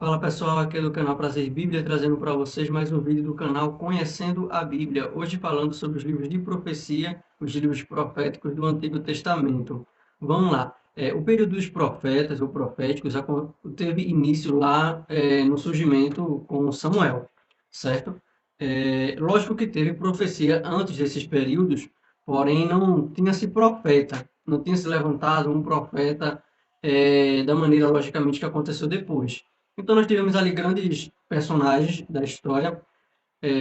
Fala pessoal, aqui é do canal Prazer Bíblia, trazendo para vocês mais um vídeo do canal Conhecendo a Bíblia. Hoje falando sobre os livros de profecia, os livros proféticos do Antigo Testamento. Vamos lá. O período dos profetas ou proféticos teve início lá no surgimento com Samuel, certo? Lógico que teve profecia antes desses períodos, porém não tinha-se profeta, não tinha se levantado um profeta da maneira, logicamente, que aconteceu depois. Então nós tivemos ali grandes personagens da história,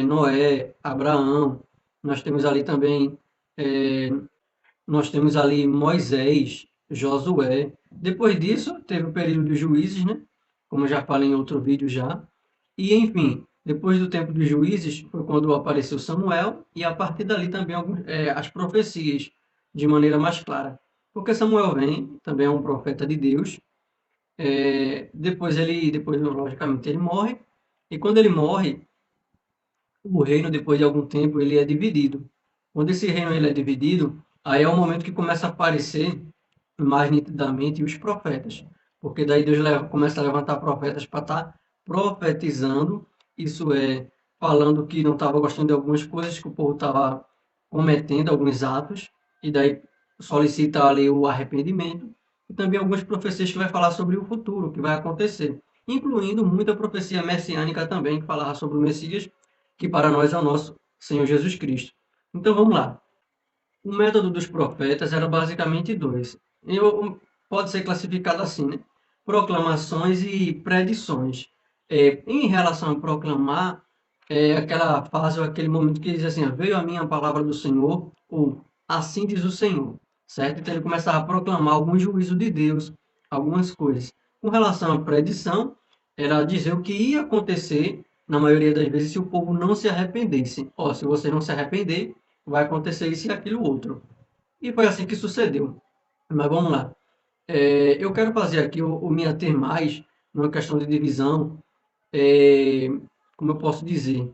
Noé, Abraão, nós temos ali também, eh, nós temos ali Moisés, Josué. Depois disso, teve o período dos juízes, né? Como eu já falei em outro vídeo já. E enfim, depois do tempo dos juízes foi quando apareceu Samuel e a partir dali também as profecias de maneira mais clara. Porque Samuel vem, também é um profeta de Deus, depois logicamente ele morre, e quando ele morre, o reino depois de algum tempo ele é dividido. Quando esse reino ele é dividido, aí é o momento que começa a aparecer mais nitidamente os profetas, porque daí começa a levantar profetas para estar profetizando, isso é, falando que não estava gostando de algumas coisas que o povo estava cometendo, alguns atos, e daí solicita ali o arrependimento, e também algumas profecias que vai falar sobre o futuro, o que vai acontecer, incluindo muita profecia messiânica também, que falava sobre o Messias, que para nós é o nosso Senhor Jesus Cristo. Então vamos lá. O método dos profetas era basicamente dois. Pode ser classificado assim, né? Proclamações e predições. Em relação a proclamar, aquela fase ou aquele momento que diz assim: veio a minha palavra do Senhor, ou assim diz o Senhor, certo? Então ele começava a proclamar algum juízo de Deus, algumas coisas. Com relação à predição, era dizer o que ia acontecer, na maioria das vezes, se o povo não se arrependesse. Ó, se você não se arrepender, vai acontecer isso e aquilo outro. E foi assim que sucedeu. Mas vamos lá. Eu quero fazer aqui o me ater mais numa questão de divisão, é, como eu posso dizer,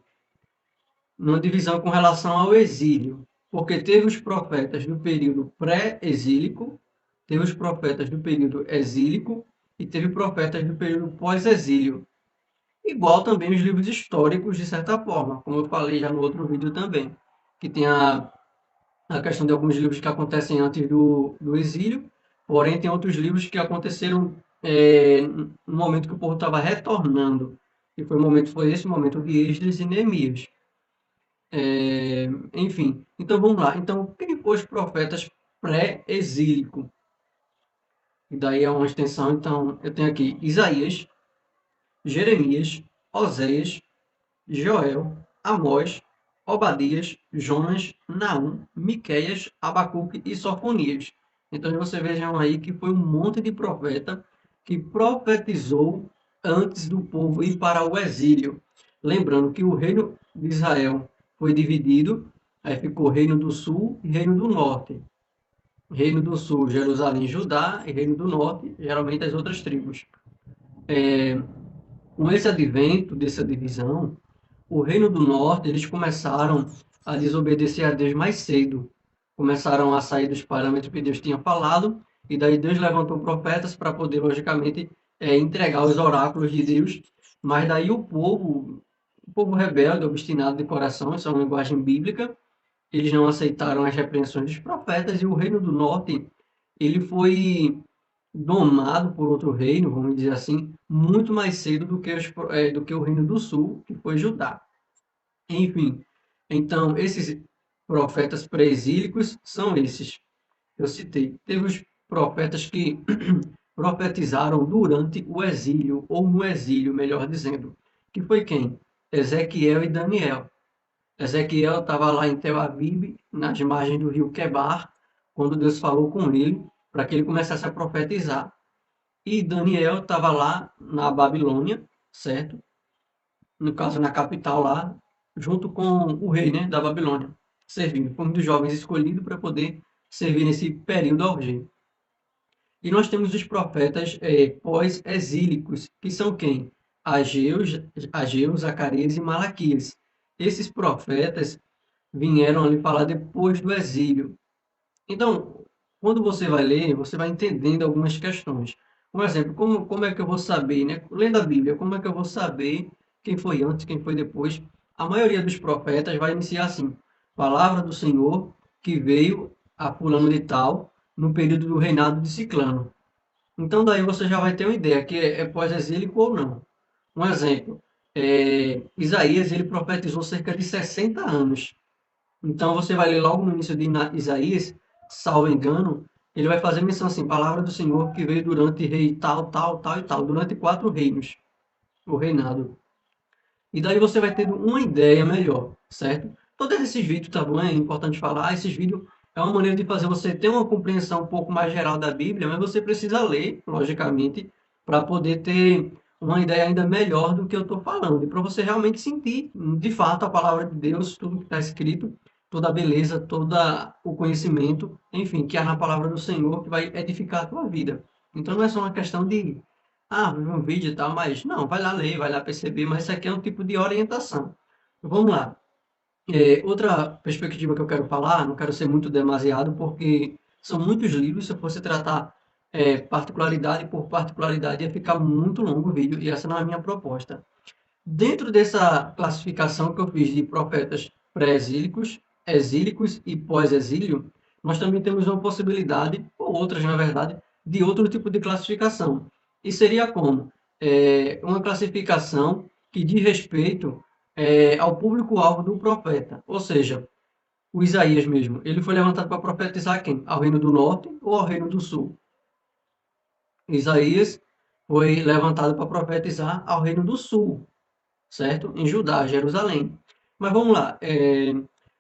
numa divisão com relação ao exílio. Porque teve os profetas do período pré-exílico, teve os profetas do período exílico e teve profetas do período pós-exílio. Igual também os livros históricos, de certa forma, como eu falei já no outro vídeo também, que tem a questão de alguns livros que acontecem antes do exílio, porém tem outros livros que aconteceram no momento que o povo estava retornando, e foi esse momento de Esdras e Neemias. Enfim, então vamos lá. Então, quem foram os profetas pré-exílico? E daí é uma extensão, então eu tenho aqui Isaías, Jeremias, Oséias, Joel, Amós, Obadias, Jonas, Naum, Miqueias, Abacuque e Sofonias. Então você vejam aí que foi um monte de profeta que profetizou antes do povo ir para o exílio. Lembrando que o reino de Israel foi dividido, aí ficou reino do sul e reino do norte. Reino do sul, Jerusalém e Judá, e reino do norte, geralmente as outras tribos. Com esse advento dessa divisão, o Reino do Norte, eles começaram a desobedecer a Deus mais cedo. Começaram a sair dos parâmetros que Deus tinha falado, e daí Deus levantou profetas para poder, logicamente, entregar os oráculos de Deus. Mas daí o povo rebelde, obstinado de coração, isso é uma linguagem bíblica, eles não aceitaram as repreensões dos profetas, e o Reino do Norte, ele foi domado por outro reino, vamos dizer assim, muito mais cedo do que o Reino do Sul, que foi Judá. Enfim, então, esses profetas pré-exílicos são esses que eu citei. Teve os profetas que profetizaram durante o exílio, ou no exílio, melhor dizendo, que foi quem? Ezequiel e Daniel. Ezequiel estava lá em Tel Aviv, nas margens do rio Quebar, quando Deus falou com ele, para que ele começasse a profetizar. E Daniel estava lá na Babilônia, certo? No caso, na capital lá, junto com o rei, né, da Babilônia, servindo. Foi um dos jovens escolhido para poder servir nesse período ao rei. E nós temos os profetas pós-exílicos, que são quem? Ageu, Zacarias e Malaquias. Esses profetas vieram ali falar depois do exílio. Então, quando você vai ler, você vai entendendo algumas questões. Um exemplo, como é que eu vou saber, né? Lendo a Bíblia, como é que eu vou saber quem foi antes, quem foi depois? A maioria dos profetas vai iniciar assim: palavra do Senhor que veio a fulano de tal no período do reinado de Ciclano. Então daí você já vai ter uma ideia que é pós-exílico ou não. Um exemplo, Isaías ele profetizou cerca de 60 anos. Então você vai ler logo no início de Isaías, salvo engano, ele vai fazer menção assim, palavra do Senhor que veio durante rei tal, tal, tal e tal, durante 4 reinos, o reinado. E daí você vai tendo uma ideia melhor, certo? Todos esses vídeos, tá bom? É importante falar, esses vídeos é uma maneira de fazer você ter uma compreensão um pouco mais geral da Bíblia, mas você precisa ler, logicamente, para poder ter uma ideia ainda melhor do que eu estou falando, e para você realmente sentir, de fato, a palavra de Deus, tudo que está escrito, toda a beleza, todo o conhecimento, enfim, que há na palavra do Senhor, que vai edificar a tua vida. Então não é só uma questão de vi um vídeo e tal, mas não, vai lá ler, vai lá perceber, mas isso aqui é um tipo de orientação. Vamos lá. Outra perspectiva que eu quero falar, não quero ser muito demasiado, porque são muitos livros, se eu fosse tratar particularidade por particularidade, ia ficar muito longo o vídeo, e essa não é a minha proposta. Dentro dessa classificação que eu fiz de profetas pré-exílicos, exílicos e pós-exílio, nós também temos uma possibilidade, ou outras, na verdade, de outro tipo de classificação. E seria como? Uma classificação que diz respeito ao público-alvo do profeta. Ou seja, o Isaías mesmo, ele foi levantado para profetizar quem? Ao reino do norte ou ao reino do sul? Isaías foi levantado para profetizar ao reino do sul, certo? Em Judá, Jerusalém. Mas vamos lá.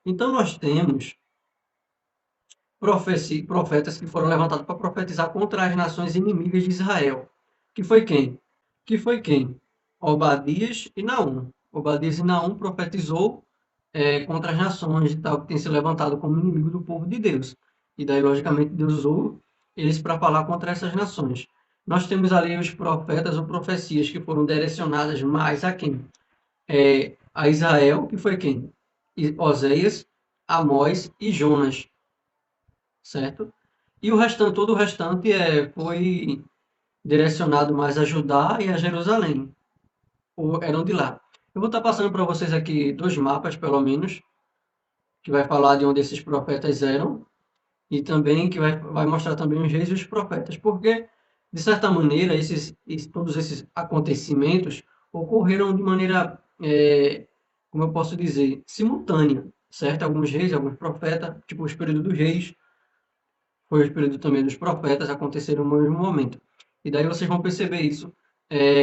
Então nós temos profetas que foram levantados para profetizar contra as nações inimigas de Israel. Que foi quem? Que foi quem? Obadias e Naum. Obadias e Naum profetizou contra as nações e tal, que tem se levantado como inimigo do povo de Deus. E daí, logicamente, Deus usou eles para falar contra essas nações. Nós temos ali os profetas ou profecias que foram direcionadas mais a quem? A Israel, que foi quem? Oséias, Amós e Jonas, certo? E o restante, todo o restante foi direcionado mais a Judá e a Jerusalém, ou eram de lá. Eu vou estar passando para vocês aqui 2 mapas, pelo menos, que vai falar de onde esses profetas eram, e também que vai mostrar também os reis e os profetas, porque, de certa maneira, todos esses acontecimentos ocorreram de maneira, como eu posso dizer, simultânea, certo? Alguns reis, alguns profetas, tipo o período dos reis, foi o período também dos profetas, aconteceram no mesmo momento. E daí vocês vão perceber isso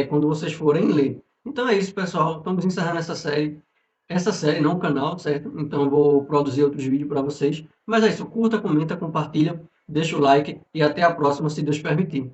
quando vocês forem ler. Então é isso, pessoal. Estamos encerrando essa série. Essa série, não o canal, certo? Então eu vou produzir outros vídeos para vocês. Mas é isso. Curta, comenta, compartilha, deixa o like e até a próxima, se Deus permitir.